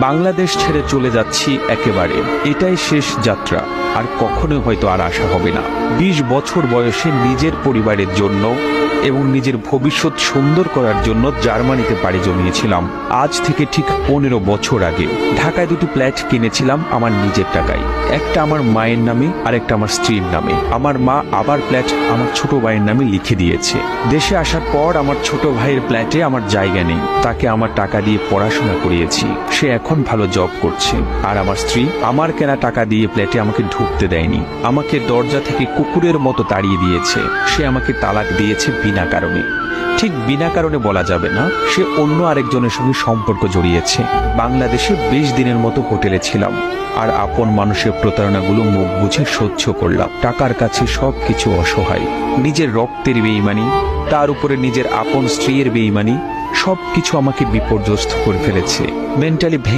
বাংলাদেশ ছেড়ে চলে যাচ্ছি একেবারে, এটাই শেষ যাত্রা, আর কখনোই হয়তো আর আসা হবে না। 20 বছর বয়সে নিজের পরিবারের জন্য এবং নিজের ভবিষ্যৎ সুন্দর করার জন্য জার্মানিতে পাড়ি জমিয়েছিলাম। আজ থেকে ঠিক 15 বছর আগে ঢাকায় 2টি ফ্ল্যাট কিনেছিলাম আমার নিজের টাকায়, একটা আমার মায়ের নামে আর একটা আমার স্ত্রীর নামে। আমার মা আবার ফ্ল্যাট আমার ছোট ভাইয়ের নামে লিখে দিয়েছে। দেশে আসার পর আমার ছোট ভাইয়ের ফ্ল্যাটে আমার জায়গা নেই, তাকে আমার টাকা দিয়ে পড়াশোনা করিয়েছি, সে এখন ভালো জব করছে। আর আমার স্ত্রী আমার কেনা টাকা দিয়ে ফ্ল্যাটে আমাকে ঢুকতে দেয়নি, আমাকে দরজা থেকে কুকুরের মতো তাড়িয়ে দিয়েছে। সে আমাকে তালাক দিয়েছে বিনা কারণে। ঠিক বিনা কারণে বলা যাবে না, সে অন্য আরেকজনের সঙ্গে সম্পর্ক জড়িয়েছে। বাংলাদেশে 20 দিনের মতো হোটেলে ছিলাম, আর আপন মানুষের প্রতারণাগুলো মুখ বুঝে সহ্য করলাম। টাকার কাছে সবকিছু অসহায়। নিজের রক্তের বেঈমানি, তার উপরে নিজের আপন স্ত্রীর বেঈমানি, সবকিছু আমাকে বিপর্যস্ত করে ফেলেছে। মেন্টালি